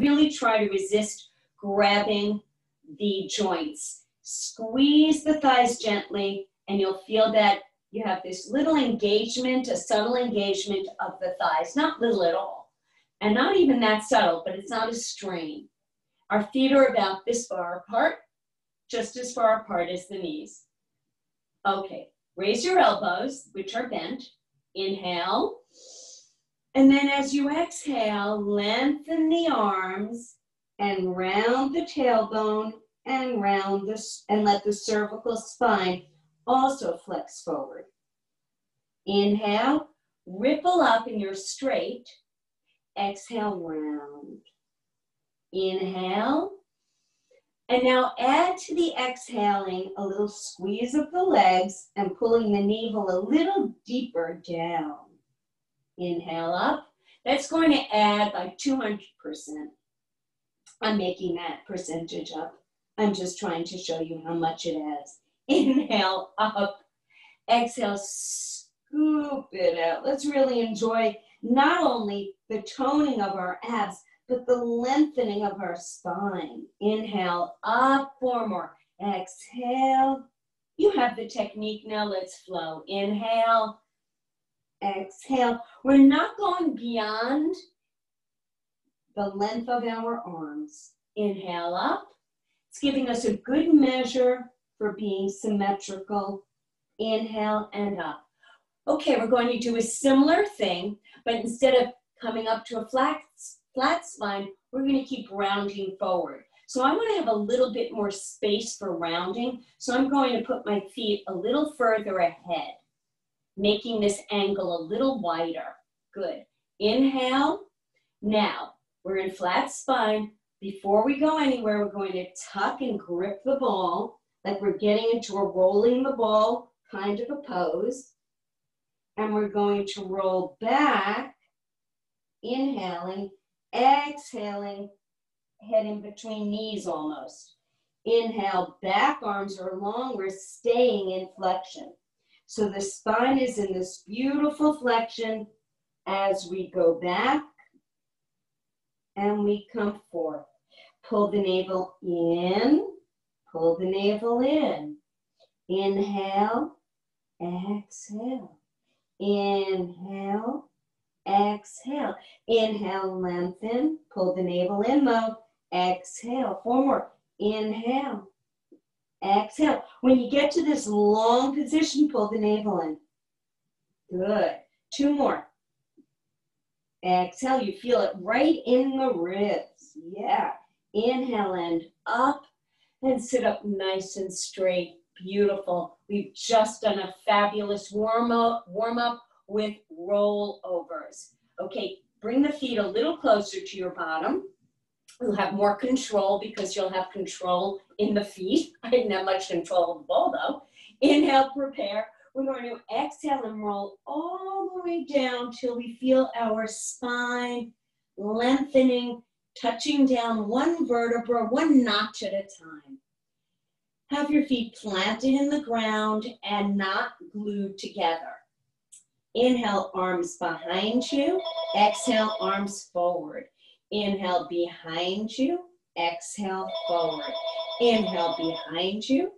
really try to resist grabbing the joints. Squeeze the thighs gently, and you'll feel that you have this little engagement, a subtle engagement of the thighs. Not little at all, and not even that subtle, but it's not a strain. Our feet are about this far apart, just as far apart as the knees. Okay, raise your elbows, which are bent. Inhale. And then as you exhale, lengthen the arms and round the tailbone and let the cervical spine also flex forward. Inhale, ripple up and you're straight. Exhale, round. Inhale. And now add to the exhaling a little squeeze of the legs and pulling the navel a little deeper down. Inhale up. That's going to add like 200%. I'm making that percentage up. I'm just trying to show you how much it adds. Inhale up. Exhale, scoop it out. Let's really enjoy not only the toning of our abs, but the lengthening of our spine. Inhale up, 4 more. Exhale. You have the technique now. Let's flow. Inhale. Exhale. We're not going beyond the length of our arms. Inhale up. It's giving us a good measure for being symmetrical. Inhale and up. Okay, we're going to do a similar thing, but instead of coming up to a flat spine, we're going to keep rounding forward. So I want to have a little bit more space for rounding. So I'm going to put my feet a little further ahead, making this angle a little wider. Good. Inhale. Now, we're in flat spine. Before we go anywhere, we're going to tuck and grip the ball, like we're getting into a rolling the ball kind of a pose. And we're going to roll back, inhaling, exhaling, head in between knees almost. Inhale, back arms are long, we're staying in flexion. So the spine is in this beautiful flexion as we go back and we come forth. Pull the navel in, pull the navel in. Inhale, exhale. Inhale, exhale. Inhale, lengthen, pull the navel in low. Exhale, 4 more. Inhale, exhale. When you get to this long position, pull the navel in. Good. 2 more. Exhale, you feel it right in the ribs. Yeah. Inhale and up and sit up nice and straight. Beautiful. We've just done a fabulous warm up with rollovers. Okay, bring the feet a little closer to your bottom. You'll have more control because you'll have control in the feet. I didn't have much control of the ball though. Inhale, prepare. We're going to exhale and roll all the way down till we feel our spine lengthening, touching down 1 vertebra, 1 notch at a time. Have your feet planted in the ground and not glued together. Inhale, arms behind you. Exhale, arms forward. Inhale, behind you. Exhale, forward. Inhale, behind you.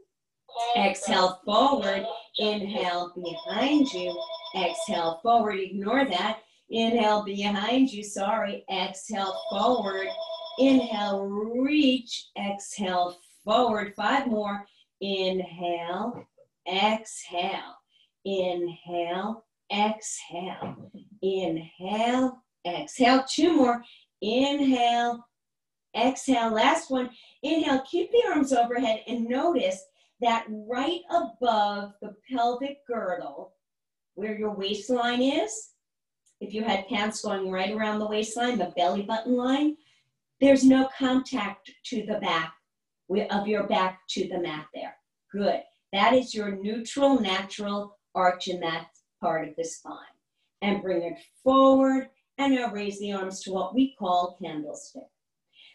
Exhale, forward. Inhale, behind you. Exhale, forward. Ignore that. Inhale, behind you. Sorry. Exhale, forward. Inhale, reach. Exhale, forward. 5 more. Inhale, exhale. Inhale, exhale. Inhale, exhale. 2 more. Inhale, exhale. Last one. Inhale, keep the arms overhead and notice that right above the pelvic girdle, where your waistline is, if you had pants going right around the waistline, the belly button line, there's no contact to the back of your back to the mat there. Good. That is your neutral, natural arch in that part of the spine. And bring it forward, and now raise the arms to what we call candlestick.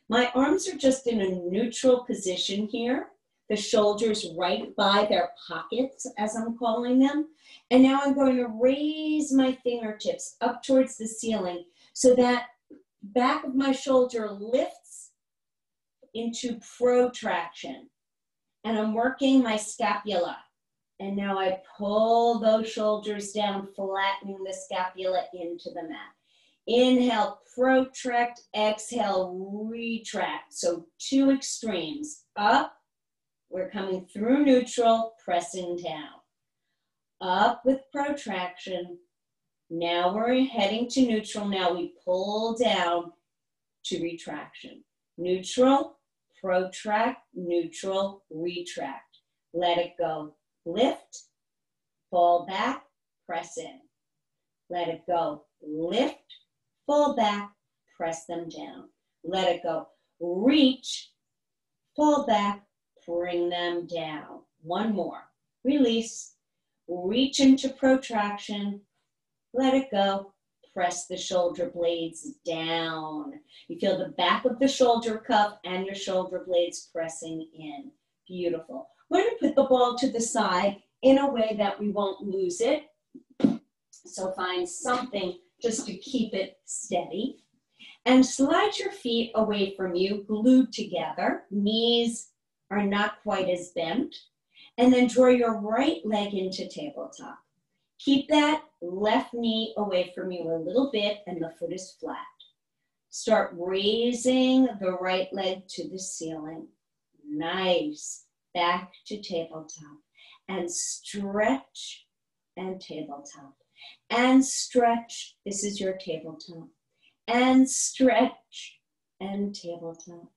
My arms are just in a neutral position here. The shoulders right by their pockets, as I'm calling them. And now I'm going to raise my fingertips up towards the ceiling so that back of my shoulder lifts into protraction. And I'm working my scapula. And now I pull those shoulders down, flattening the scapula into the mat. Inhale, protract, exhale, retract. So two extremes. Up, we're coming through neutral, pressing down. Up with protraction. Now we're heading to neutral. Now we pull down to retraction. Neutral, protract, neutral, retract. Let it go. Lift, fall back, press in. Let it go. Lift, fall back, press them down. Let it go. Reach, fall back, bring them down. One more. Release, reach into protraction. Let it go. Press the shoulder blades down. You feel the back of the shoulder cuff and your shoulder blades pressing in. Beautiful. We're going to put the ball to the side in a way that we won't lose it. So find something just to keep it steady. And slide your feet away from you, glued together. Knees are not quite as bent. And then draw your right leg into tabletop. Keep that left knee away from you a little bit and the foot is flat. Start raising the right leg to the ceiling. Nice. Back to tabletop. And stretch and tabletop. And stretch. This is your tabletop. And stretch and tabletop.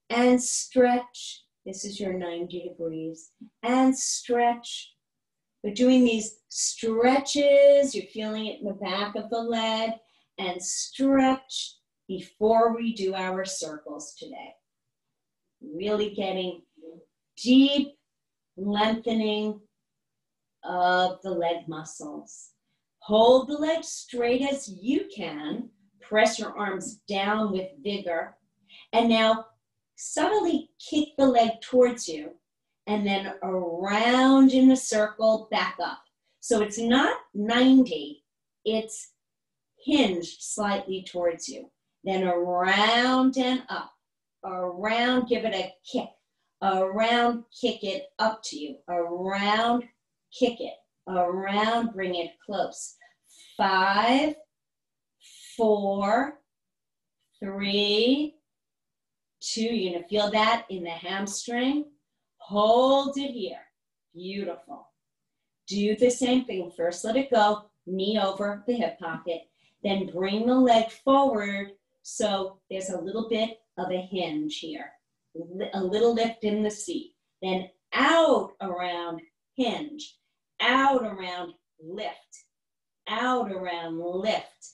And stretch. This is your 90 degrees. And stretch. We're doing these stretches. You're feeling it in the back of the leg. And stretch before we do our circles today. Really getting deep lengthening of the leg muscles. Hold the leg straight as you can. Press your arms down with vigor. And now subtly kick the leg towards you. And then around in a circle, back up. So it's not 90, it's hinged slightly towards you. Then around and up. Around, give it a kick. Around, kick it up to you. Around, kick it. Around, bring it close. 5, 4, 3, 2. You're going to feel that in the hamstring. Hold it here. Beautiful. Do the same thing. First, let it go. Knee over the hip pocket. Then bring the leg forward so there's a little bit of a hinge here. A little lift in the seat. Then out around hinge. Out around lift. Out around lift.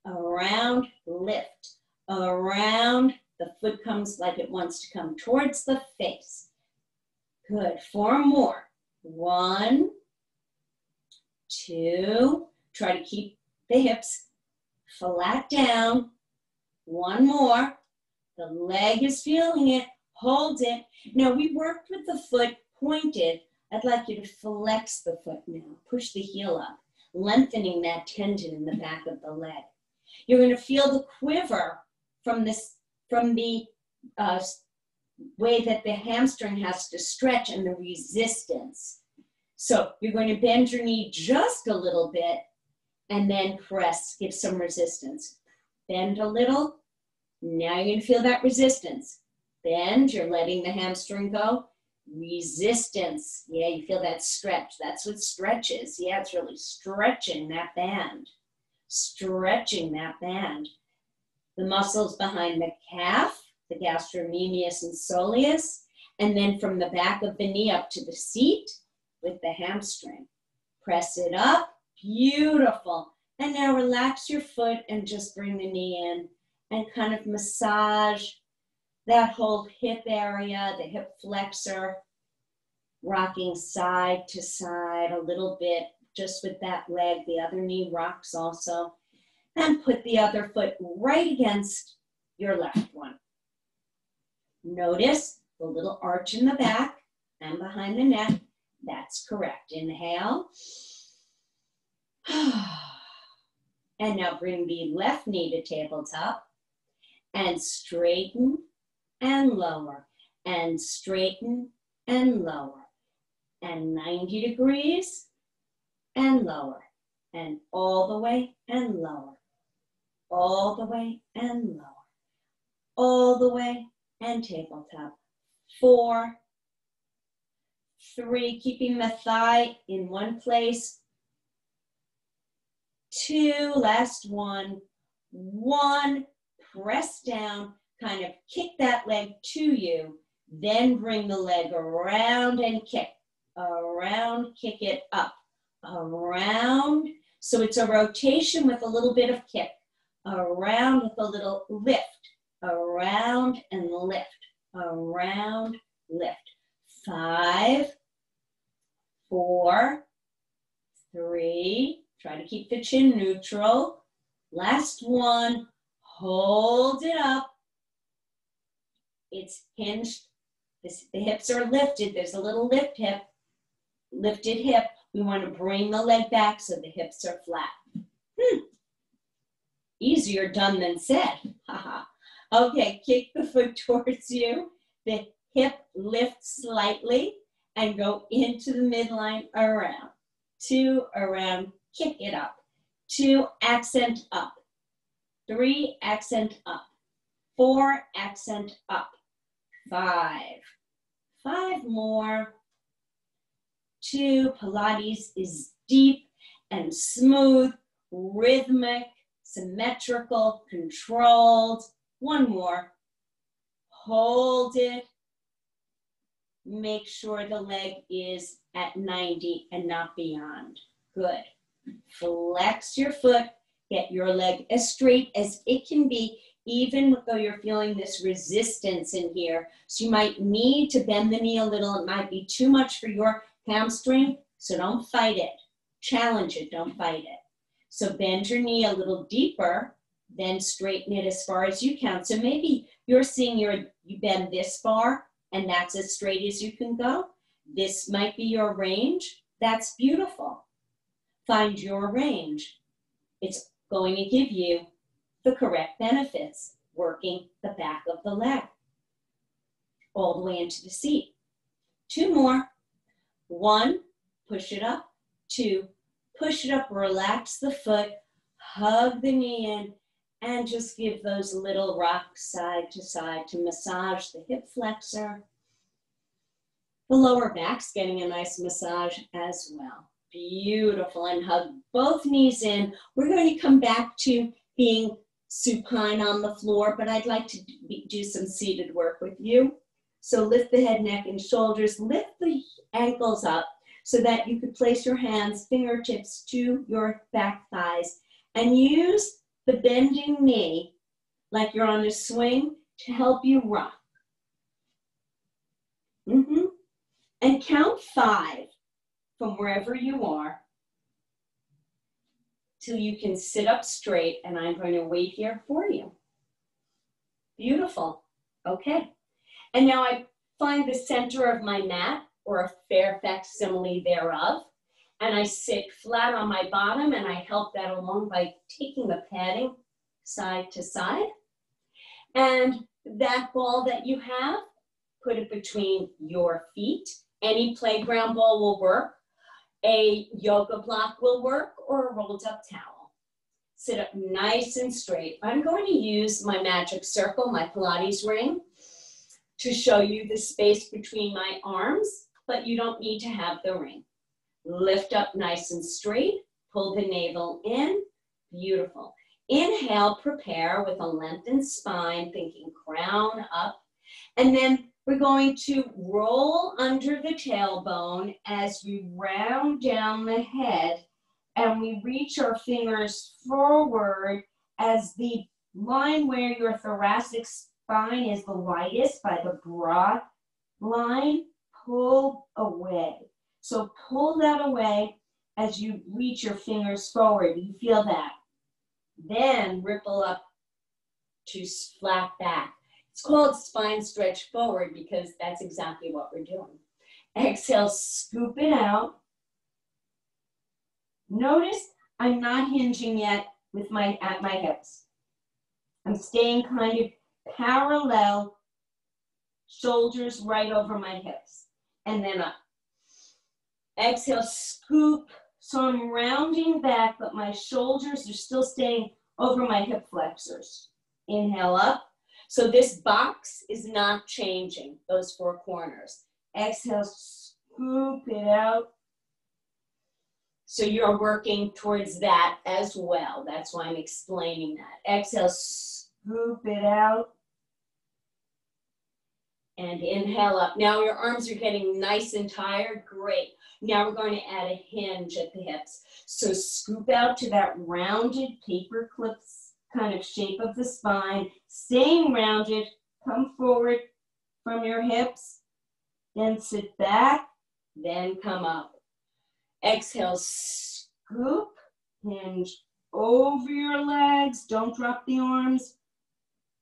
Around lift. Around. The foot comes like it wants to come towards the face. Good. 4 more. 1, 2. Try to keep the hips flat down. 1 more. The leg is feeling it. Hold it. Now we worked with the foot pointed. I'd like you to flex the foot now. Push the heel up, lengthening that tendon in the back of the leg. You're going to feel the quiver from the way that the hamstring has to stretch and the resistance. So you're going to bend your knee just a little bit and then press, give some resistance. Bend a little. Now you're going to feel that resistance. Bend, you're letting the hamstring go. Resistance. Yeah, you feel that stretch. That's what stretch is. Yeah, it's really stretching that band. Stretching that band. The muscles behind the calf, the gastrocnemius and soleus, and then from the back of the knee up to the seat with the hamstring. Press it up. Beautiful. And now relax your foot and just bring the knee in and kind of massage that whole hip area, the hip flexor, rocking side to side a little bit, just with that leg. The other knee rocks also. And put the other foot right against your left one. Notice the little arch in the back and behind the neck. That's correct. Inhale. And now bring the left knee to tabletop. and straighten and lower, and straighten and lower, and 90 degrees and lower, and all the way and lower, all the way and lower, all the way and tabletop. 4, 3, keeping the thigh in one place. 2, last one. 1, press down, kind of kick that leg to you, then bring the leg around and kick. Around, kick it up. Around, so it's a rotation with a little bit of kick. Around with a little lift. Around and lift. Around, lift. 5, 4, 3, try to keep the chin neutral. Last one, hold it up. It's hinged, the hips are lifted. There's a little lifted hip. We want to bring the leg back so the hips are flat. Easier done than said. Okay, kick the foot towards you. The hip lifts slightly and go into the midline around. 2, around, kick it up. 2, accent up. 3, accent up. 4, accent up. 5. 5 more. 2, Pilates is deep and smooth, rhythmic, symmetrical, controlled. 1 more. Hold it. Make sure the leg is at 90 and not beyond. Good. Flex your foot. Get your leg as straight as it can be, even though you're feeling this resistance in here. So you might need to bend the knee a little. It might be too much for your hamstring, so don't fight it. Challenge it, don't fight it. So bend your knee a little deeper, then straighten it as far as you can. So maybe you're seeing you bend this far, and that's as straight as you can go. This might be your range. That's beautiful. Find your range. It's going to give you the correct benefits, working the back of the leg all the way into the seat. 2 more. 1, push it up. 2, push it up, relax the foot, hug the knee in, and just give those little rocks side to massage the hip flexor. The lower back's getting a nice massage as well. Beautiful, and hug both knees in. We're going to come back to being supine on the floor, but I'd like to do some seated work with you. So lift the head, neck, and shoulders. Lift the ankles up so that you could place your hands, fingertips to your back thighs, and use the bending knee like you're on a swing to help you rock. And count 5 from wherever you are till you can sit up straight, and I'm going to wait here for you. Beautiful. Okay. And now I find the center of my mat, or a fair facsimile thereof, and I sit flat on my bottom, and I help that along by taking the padding side to side. And that ball that you have, put it between your feet. Any playground ball will work. A yoga block will work, or a rolled up towel. Sit up nice and straight. I'm going to use my magic circle, my Pilates ring, to show you the space between my arms, but you don't need to have the ring. Lift up nice and straight, pull the navel in, beautiful. Inhale, prepare with a lengthened spine, thinking crown up, and then we're going to roll under the tailbone as we round down the head, and we reach our fingers forward as the line where your thoracic spine is the widest by the broad line, pull away. So pull that away as you reach your fingers forward. You feel that. Then ripple up to flat back. It's called spine stretch forward because that's exactly what we're doing. Exhale, scoop it out. Notice I'm not hinging yet with at my hips. I'm staying kind of parallel, shoulders right over my hips. And then up. Exhale, scoop. So I'm rounding back, but my shoulders are still staying over my hip flexors. Inhale up. So this box is not changing, those four corners. Exhale, scoop it out. So you're working towards that as well. That's why I'm explaining that. Exhale, scoop it out. And inhale up. Now your arms are getting nice and tired. Great. Now we're going to add a hinge at the hips. So scoop out to that rounded paper clips kind of shape of the spine. Staying rounded. Come forward from your hips. Then sit back. Then come up. Exhale, scoop. Hinge over your legs. Don't drop the arms.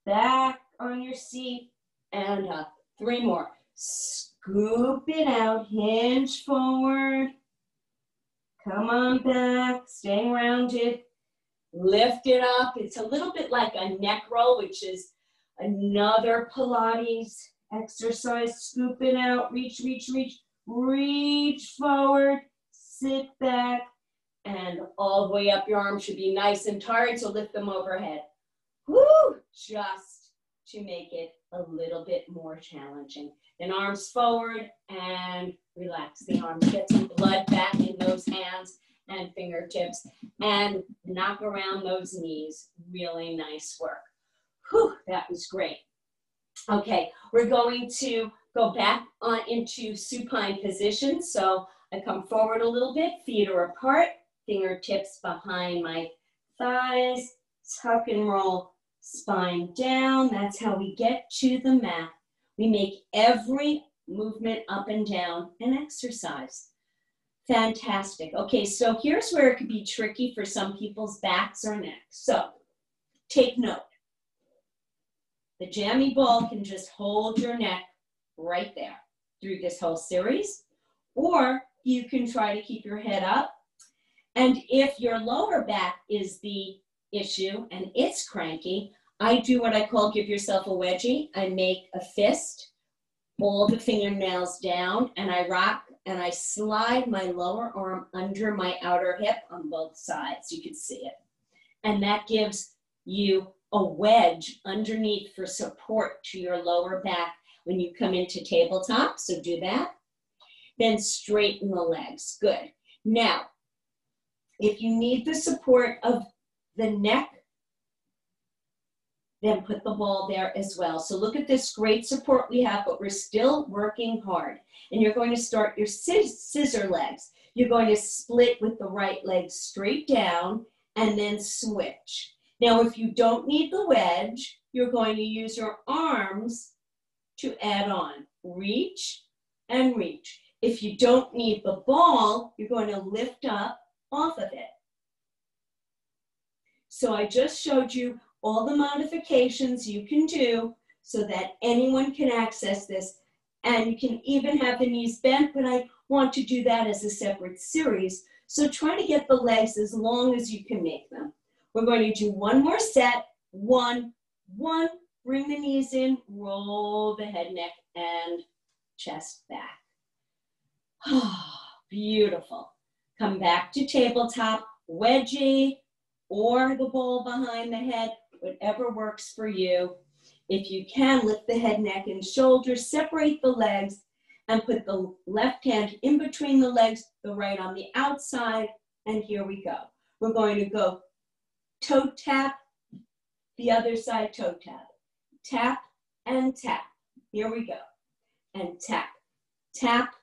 Back on your seat. And up. 3 more. Scoop it out, hinge forward. Come on back, staying rounded. Lift it up. It's a little bit like a neck roll, which is another Pilates exercise. Scoop it out, reach, reach, reach. Reach forward, sit back, and all the way up. Your arms should be nice and tired, so lift them overhead. Woo! Just to make it a little bit more challenging. Then arms forward and relax the arms. Get some blood back in those hands and fingertips and knock around those knees. Really nice work. Whew, that was great. Okay, we're going to go back on into supine position. So I come forward a little bit, feet are apart, fingertips behind my thighs, tuck and roll. Spine down. That's how we get to the mat. We make every movement up and down an exercise. Fantastic. Okay, so here's where it could be tricky for some people's backs or necks. So take note. The jammy ball can just hold your neck right there through this whole series, or you can try to keep your head up. And if your lower back is the issue and it's cranky, I do what I call give yourself a wedgie. I make a fist, all the fingernails down, and I rock and I slide my lower arm under my outer hip on both sides. You can see it. And that gives you a wedge underneath for support to your lower back when you come into tabletop. So do that. Then straighten the legs. Good. Now, if you need the support of the neck, then put the ball there as well. So look at this great support we have, but we're still working hard. And you're going to start your scissor legs. You're going to split with the right leg straight down and then switch. Now, if you don't need the wedge, you're going to use your arms to add on. Reach and reach. If you don't need the ball, you're going to lift up off of it. So I just showed you all the modifications you can do so that anyone can access this. And you can even have the knees bent, but I want to do that as a separate series. So try to get the legs as long as you can make them. We're going to do one more set. One. Bring the knees in, roll the head, neck, and chest back. Beautiful. Come back to tabletop, wedgie, or the ball behind the head, whatever works for you. If you can, lift the head, neck, and shoulders, separate the legs, and put the left hand in between the legs, the right on the outside, and here we go. We're going to go toe tap, the other side toe tap. Tap and tap. Here we go. And tap, tap,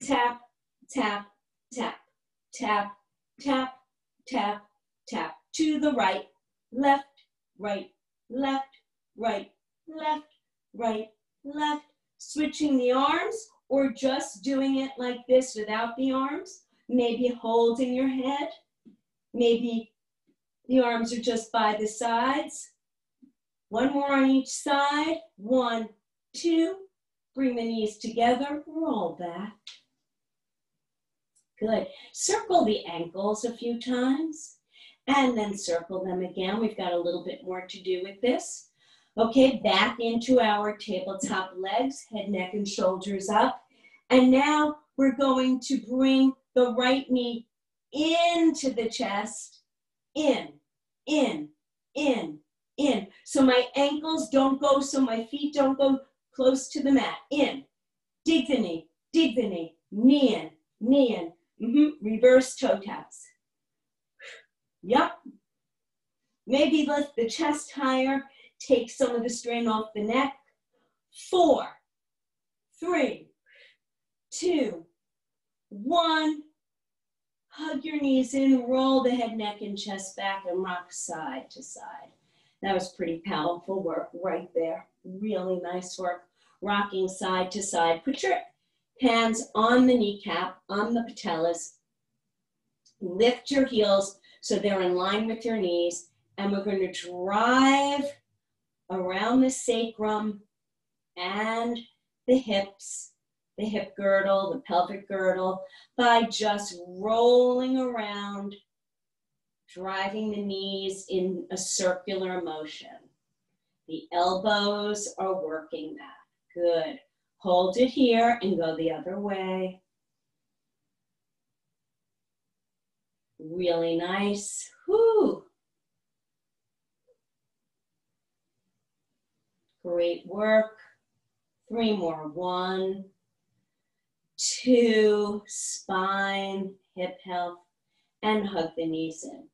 tap, tap, tap, tap, tap, tap, tap. To the right, left, right, left, right, left, right, left. Switching the arms or just doing it like this without the arms. Maybe holding your head. Maybe the arms are just by the sides. One more on each side. 1, 2. Bring the knees together. Roll back. Good. Circle the ankles a few times. And then circle them again. We've got a little bit more to do with this. Okay, back into our tabletop legs, head, neck, and shoulders up. And now we're going to bring the right knee into the chest, in, in, in, in. So my ankles don't go, so my feet don't go close to the mat. In, dig the knee, knee in, knee in. Reverse toe taps. Yep. Maybe lift the chest higher, take some of the strain off the neck. 4, 3, 2, 1. Hug your knees in, roll the head, neck, and chest back, and rock side to side. That was pretty powerful work right there. Really nice work. Rocking side to side. Put your hands on the kneecap, on the patellas. Lift your heels so they're in line with your knees. And we're going to drive around the sacrum and the hips, the hip girdle, the pelvic girdle, by just rolling around, driving the knees in a circular motion. The elbows are working that. Good. Hold it here and go the other way. Really nice. Whew. Great work. 3 more. 1, 2, spine, hip health, and hug the knees in.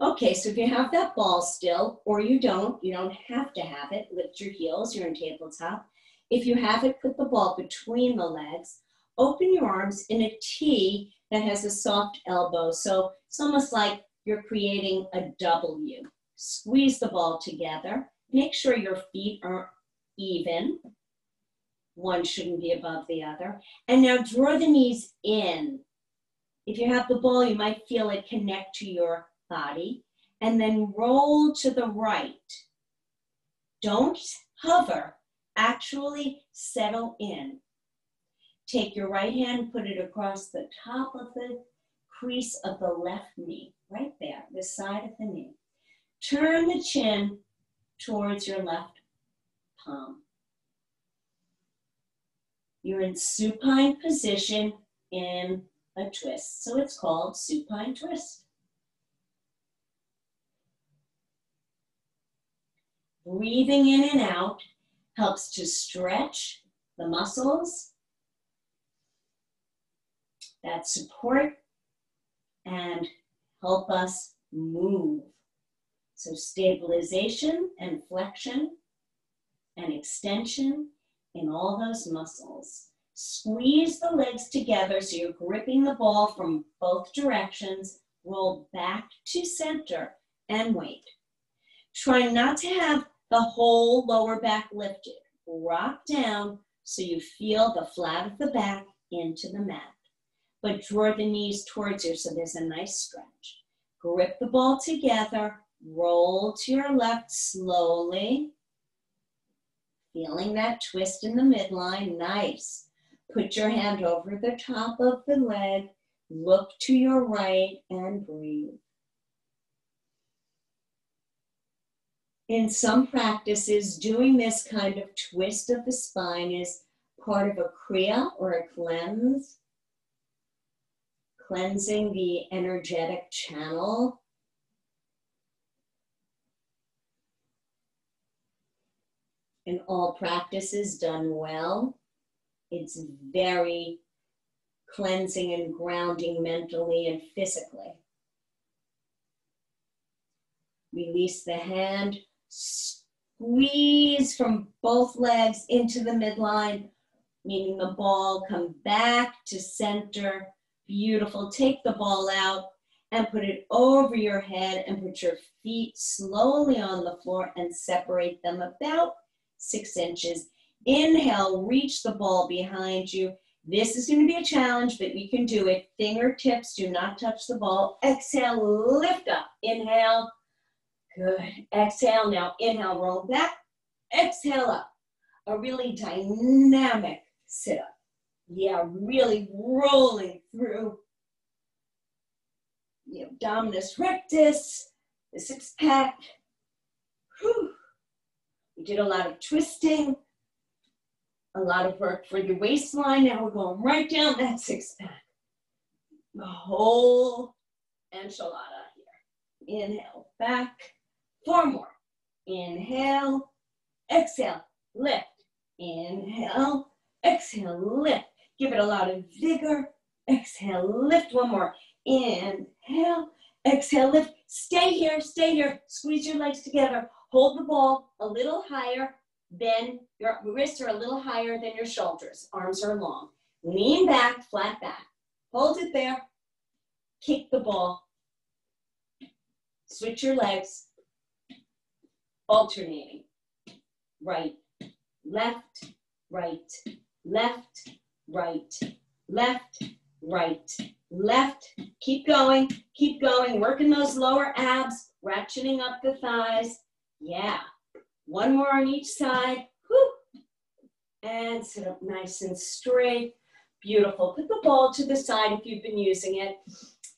Okay, so if you have that ball still, or you don't have to have it. Lift your heels, you're in tabletop. If you have it, put the ball between the legs. Open your arms in a T that has a soft elbow. So it's almost like you're creating a W. Squeeze the ball together. Make sure your feet are even. One shouldn't be above the other. And now draw the knees in. If you have the ball, you might feel it connect to your body. And then roll to the right. Don't hover. Actually settle in. Take your right hand, put it across the top of the crease of the left knee. Right there, the side of the knee. Turn the chin towards your left palm. You're in supine position in a twist. So it's called supine twist. Breathing in and out helps to stretch the muscles that support and help us move. So stabilization and flexion and extension in all those muscles. Squeeze the legs together so you're gripping the ball from both directions. Roll back to center and wait. Try not to have the whole lower back lifted. Rock down so you feel the flat of the back into the mat. But draw the knees towards you so there's a nice stretch. Grip the ball together. Roll to your left slowly. Feeling that twist in the midline. Nice. Put your hand over the top of the leg. Look to your right and breathe. In some practices, doing this kind of twist of the spine is part of a kriya or a cleanse. Cleansing the energetic channel. In all practices done well, it's very cleansing and grounding mentally and physically. Release the hand, squeeze from both legs into the midline, meaning the ball come back to center. Beautiful. Take the ball out and put it over your head and put your feet slowly on the floor and separate them about 6 inches. Inhale, reach the ball behind you. This is going to be a challenge, but you can do it. Fingertips do not touch the ball. Exhale, lift up. Inhale. Good. Exhale. Now inhale, roll back. Exhale up. A really dynamic sit-up. Yeah, really rolling through the abdominis rectus, the 6-pack. Whew. We did a lot of twisting, a lot of work for the waistline. Now we're going right down that six pack. The whole enchilada here. Inhale, back. 4 more. Inhale, exhale, lift. Inhale, exhale, lift. Give it a lot of vigor. Exhale, lift. 1 more. Inhale, exhale, lift. Stay here, stay here. Squeeze your legs together. Hold the ball a little higher than your wrists are a little higher than your shoulders. Arms are long. Lean back, flat back. Hold it there. Kick the ball. Switch your legs. Alternating. Right, left, right, left, right, left, right, left. Keep going, working those lower abs, ratcheting up the thighs. Yeah, 1 more on each side. Whew. And sit up nice and straight. Beautiful. Put the ball to the side if you've been using it.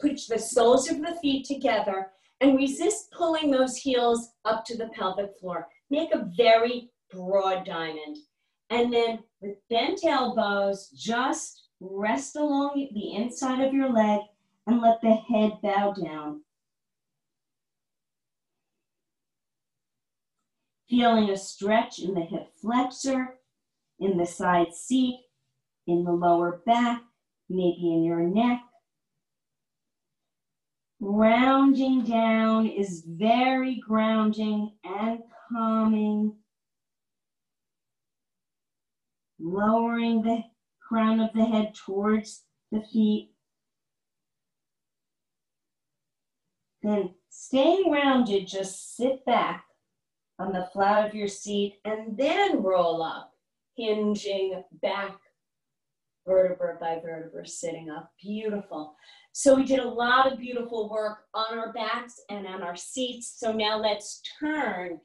Put the soles of the feet together and resist pulling those heels up to the pelvic floor. Make a very broad diamond. And then with bent elbows, just rest along the inside of your leg and let the head bow down. Feeling a stretch in the hip flexor, in the side seat, in the lower back, maybe in your neck. Rounding down is very grounding and calming. Lowering the crown of the head towards the feet. Then staying rounded, just sit back on the flat of your seat and then roll up, hinging back vertebra by vertebra, sitting up. Beautiful. So we did a lot of beautiful work on our backs and on our seats. So now let's turn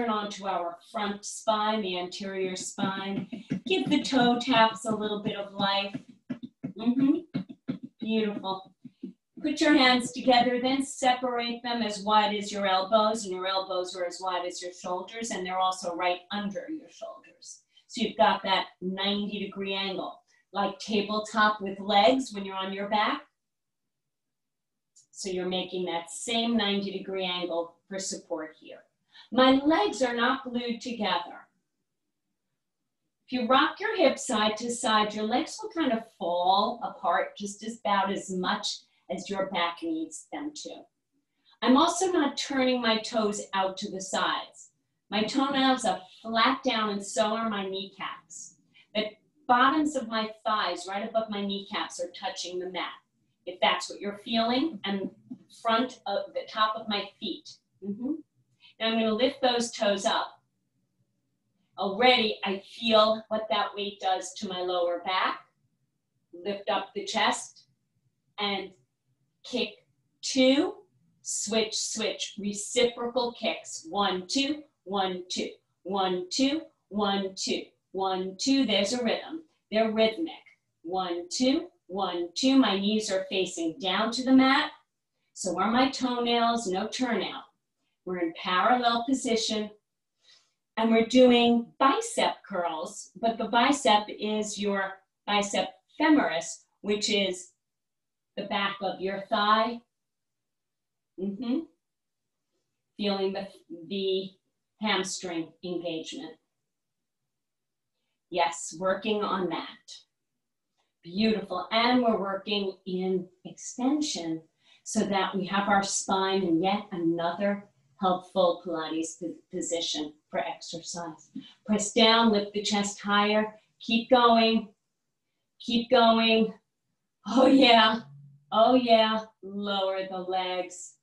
onto our front spine, the anterior spine. Give the toe taps a little bit of life. Beautiful. Put your hands together, then separate them as wide as your elbows, and your elbows are as wide as your shoulders, and they're also right under your shoulders. So you've got that 90-degree angle, like tabletop with legs when you're on your back. So you're making that same 90-degree angle for support here. My legs are not glued together. If you rock your hips side to side, your legs will kind of fall apart just about as much as your back needs them to. I'm also not turning my toes out to the sides. My toenails are flat down and so are my kneecaps. The bottoms of my thighs, right above my kneecaps, are touching the mat. If that's what you're feeling, and front of the top of my feet. Now I'm going to lift those toes up. Already I feel what that weight does to my lower back. Lift up the chest and kick 2, switch, switch, reciprocal kicks. 1, 2, 1, 2, 1, 2, 1, 2, 1, 2. There's a rhythm. They're rhythmic. 1, 2, 1, 2. My knees are facing down to the mat. So are my toenails, no turnout. We're in parallel position. And we're doing bicep curls, but the bicep is your bicep femoris, which is the back of your thigh. Feeling the hamstring engagement. Yes, working on that. Beautiful. And we're working in extension so that we have our spine in yet another helpful Pilates position for exercise. Press down, lift the chest higher. Keep going. Keep going. Oh yeah. Oh yeah. Lower the legs.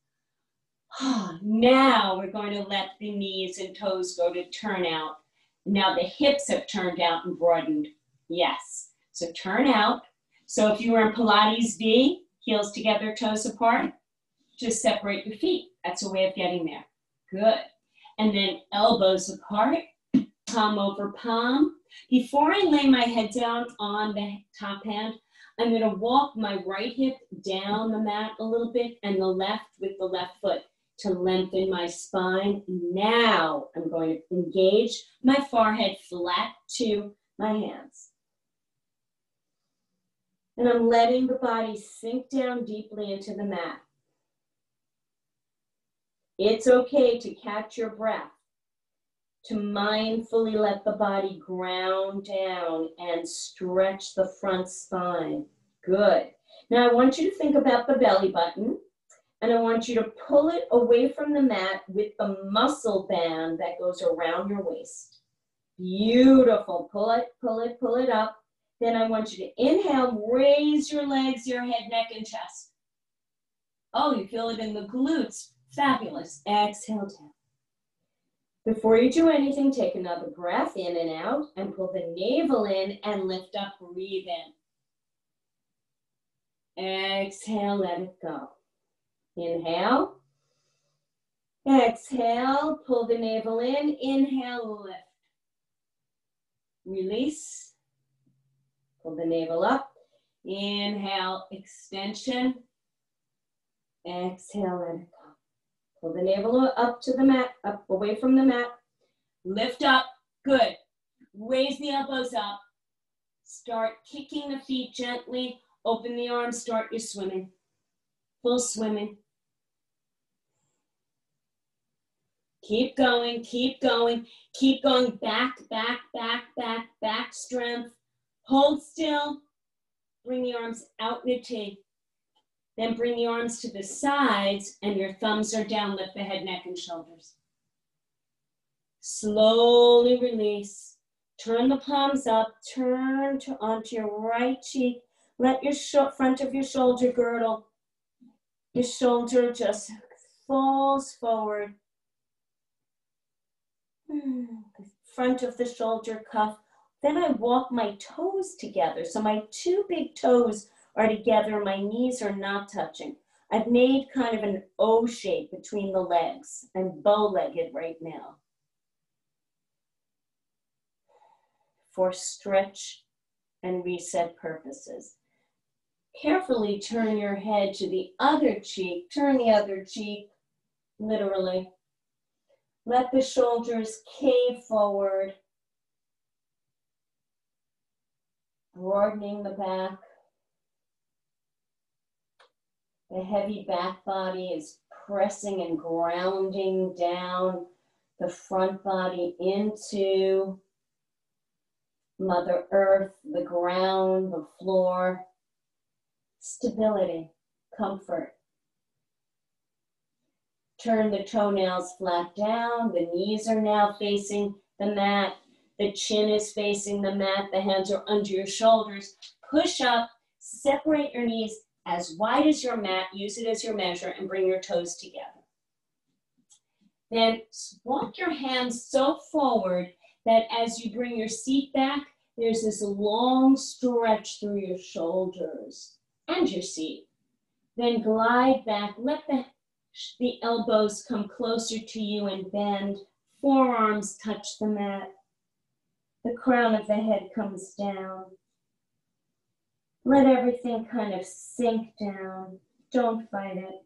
Now we're going to let the knees and toes go to turn out. Now the hips have turned out and broadened. Yes. So turn out. So if you were in Pilates V, heels together, toes apart, just separate your feet. That's a way of getting there. Good. And then elbows apart, palm over palm. Before I lay my head down on the top hand, I'm going to walk my right hip down the mat a little bit and the left with the left foot, to lengthen my spine. Now I'm going to engage my forehead flat to my hands. And I'm letting the body sink down deeply into the mat. It's okay to catch your breath, to mindfully let the body ground down and stretch the front spine. Good. Now I want you to think about the belly button, and I want you to pull it away from the mat with the muscle band that goes around your waist. Beautiful. Pull it, pull it, pull it up. Then I want you to inhale, raise your legs, your head, neck, and chest. Oh, you feel it in the glutes. Fabulous. Exhale down. Before you do anything, take another breath in and out and pull the navel in and lift up, breathe in. Exhale, let it go. Inhale. Exhale, pull the navel in. Inhale, lift. Release. Pull the navel up. Inhale, extension. Exhale, let it go. Pull the navel up to the mat, up away from the mat. Lift up. Good. Raise the elbows up. Start kicking the feet gently. Open the arms. Start your swimming. Full swimming. Keep going. Keep going. Keep going. Back, back, back, back, back. Strength. Hold still. Bring the arms out in a T. Then bring the arms to the sides and your thumbs are down. Lift the head, neck, and shoulders. Slowly release. Turn the palms up. Turn onto your right cheek. Let your front of your shoulder girdle. Your shoulder just falls forward. The front of the shoulder cuff. Then I walk my toes together. So my two big toes are together, my knees are not touching. I've made kind of an O shape between the legs. I'm bow-legged right now. For stretch and reset purposes. Carefully turn your head to the other cheek. Turn the other cheek, literally. Let the shoulders cave forward. Broadening the back. The heavy back body is pressing and grounding down the front body into Mother Earth, the ground, the floor. Stability, comfort. Turn the toenails flat down. The knees are now facing the mat. The chin is facing the mat. The hands are under your shoulders. Push up, separate your knees as wide as your mat, use it as your measure, and bring your toes together. Then walk your hands so forward that as you bring your seat back, there's this long stretch through your shoulders and your seat. Then glide back, let the elbows come closer to you and bend. Forearms touch the mat. The crown of the head comes down. Let everything kind of sink down. Don't fight it.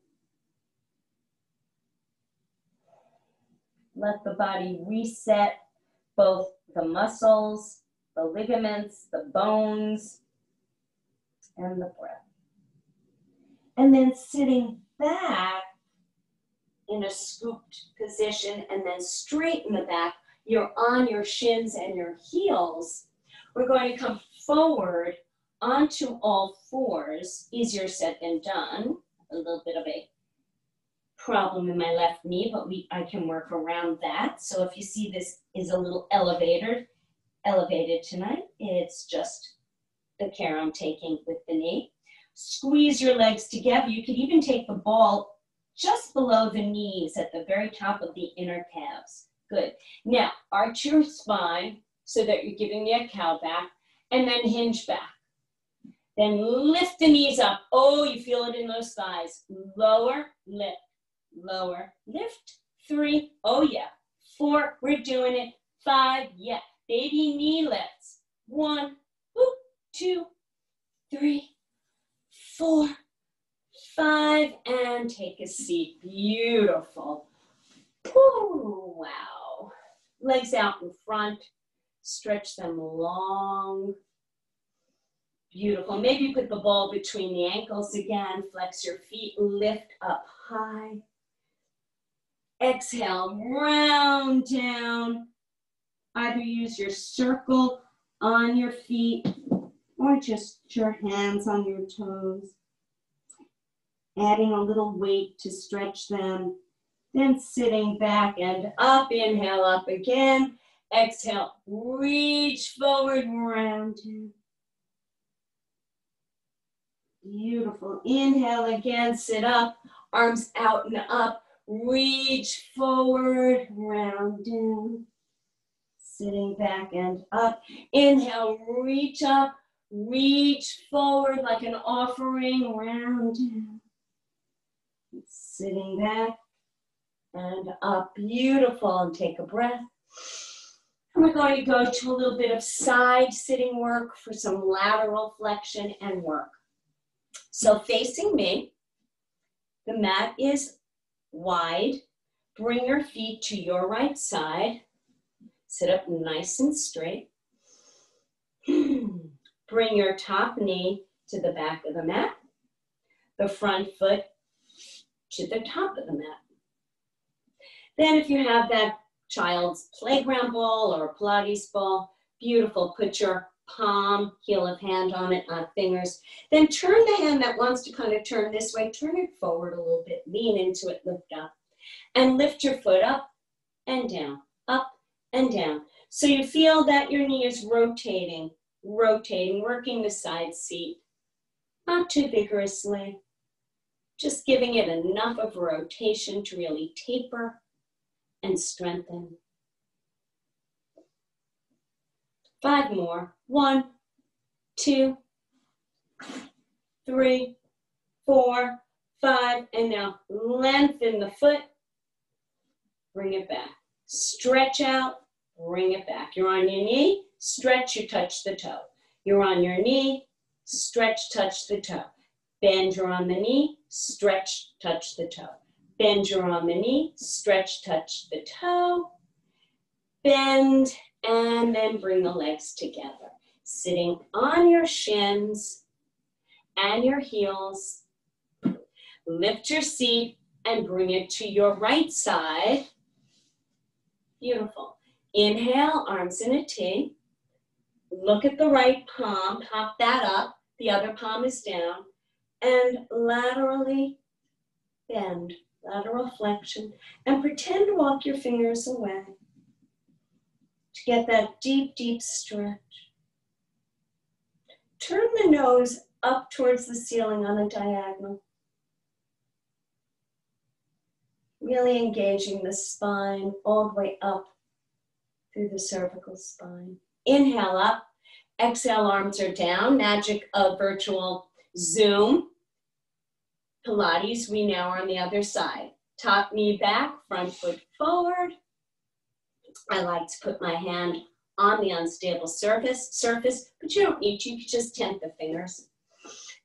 Let the body reset both the muscles, the ligaments, the bones, and the breath. And then sitting back in a scooped position and then straighten the back. You're on your shins and your heels. We're going to come forward onto all fours. Easier said than done. A little bit of a problem in my left knee, but I can work around that. So if you see this is a little elevated tonight, it's just the care I'm taking with the knee. Squeeze your legs together. You could even take the ball just below the knees at the very top of the inner calves. Good. Now, arch your spine so that you're giving me a cow back, and then hinge back. Then lift the knees up. Oh, you feel it in those thighs. Lower, lift, lower, lift. 3, oh yeah. 4, we're doing it. 5, yeah. Baby knee lifts. 1, 2, 3, 4, 5, and take a seat. Beautiful. Woo, wow. Legs out in front. Stretch them long. Beautiful. Maybe put the ball between the ankles again. Flex your feet. Lift up high. Exhale, round down. Either use your circle on your feet or just your hands on your toes. Adding a little weight to stretch them. Then sitting back and up. Inhale, up again. Exhale, reach forward, round down. Beautiful. Inhale again, sit up, arms out and up. Reach forward, round down. Sitting back and up. Inhale, reach up, reach forward like an offering, round down. Sitting back and up. Beautiful. And take a breath. And we're going to go to a little bit of side sitting work for some lateral flexion and work. So facing me, the mat is wide. Bring your feet to your right side. Sit up nice and straight. Bring your top knee to the back of the mat. The front foot to the top of the mat. Then if you have that child's playground ball or a Pilates ball, beautiful. Put your palm, heel of hand on it, not fingers. Then turn the hand that wants to kind of turn this way, turn it forward a little bit, lean into it, lift up. And lift your foot up and down, up and down. So you feel that your knee is rotating, working the side seat. Not too vigorously, just giving it enough of rotation to really taper and strengthen. 5 more. 1, 2, 3, 4, 5. And now lengthen the foot. Bring it back. Stretch out. Bring it back. You're on your knee. Stretch, you touch the toe. You're on your knee. Stretch, touch the toe. Bend, you're on the knee. Stretch, touch the toe. Bend, you're on the knee. Stretch, touch the toe. Bend, and then bring the legs together. Sitting on your shins and your heels. Lift your seat and bring it to your right side. Beautiful. Inhale, arms in a T. Look at the right palm, pop that up. The other palm is down. And laterally bend, lateral flexion. And pretend to walk your fingers away to get that deep, deep stretch. Turn the nose up towards the ceiling on a diagonal. Really engaging the spine all the way up through the cervical spine. Inhale up, exhale, arms are down. Magic of virtual Zoom. Pilates, we now are on the other side. Top knee back, front foot forward. I like to put my hand on the unstable surface, but you don't need to, you can just tent the fingers.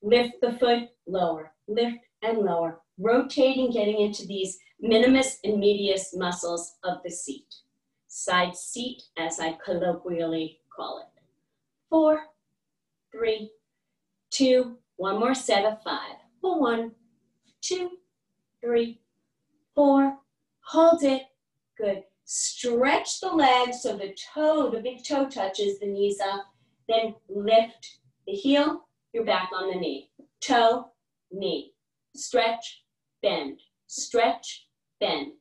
Lift the foot, lower, lift and lower. Rotating, getting into these minimus and medius muscles of the seat. Side seat, as I colloquially call it. 4, 3, 2, one more set of 5. 1, 2, 3, 4. Hold it. Good. Stretch the legs so the toe, the big toe touches the knees up. Then lift the heel, you're back on the knee. Toe, knee. Stretch, bend. Stretch, bend.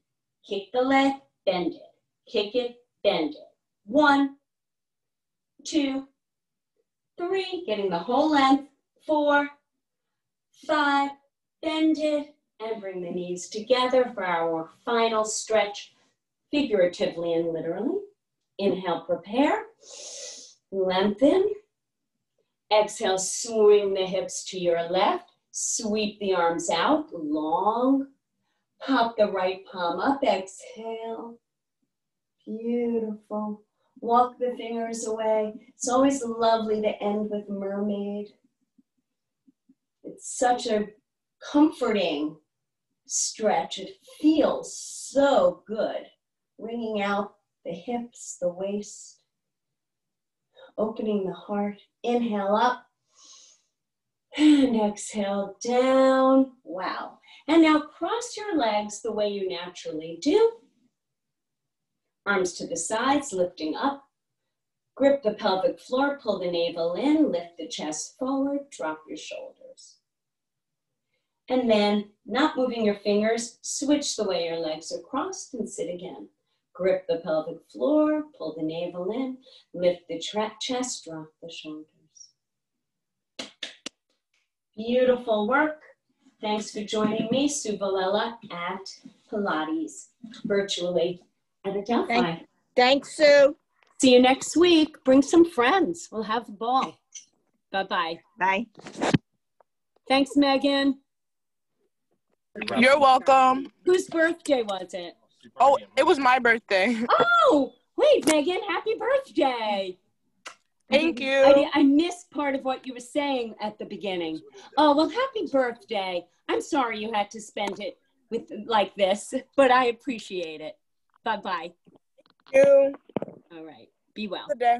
Kick the leg, bend it. Kick it, bend it. 1, 2, 3. Getting the whole length. 4, 5. Bend it and bring the knees together for our final stretch, figuratively and literally. Inhale, prepare. Lengthen. Exhale, swing the hips to your left. Sweep the arms out, long. Pop the right palm up, exhale. Beautiful. Walk the fingers away. It's always lovely to end with mermaid. It's such a comforting stretch. It feels so good. Wringing out the hips, the waist, opening the heart. Inhale up and exhale down. Wow. And now cross your legs the way you naturally do. Arms to the sides, lifting up. Grip the pelvic floor, pull the navel in, lift the chest forward, drop your shoulders. And then, not moving your fingers, switch the way your legs are crossed and sit again. Grip the pelvic floor, pull the navel in, lift the chest, drop the shoulders. Beautiful work. Thanks for joining me, Sue Valella, at Pilates, virtually at Adelphi. Thanks, Sue. See you next week. Bring some friends. We'll have a ball. Bye-bye. Bye. Thanks, Megan. You're welcome. Whose birthday was it? Oh, it was my birthday. Oh, wait, Megan, happy birthday. Thank you. I missed part of what you were saying at the beginning. Oh, well, happy birthday. I'm sorry you had to spend it with like this, but I appreciate it. Bye-bye. Thank you. All right. Be well. Good day.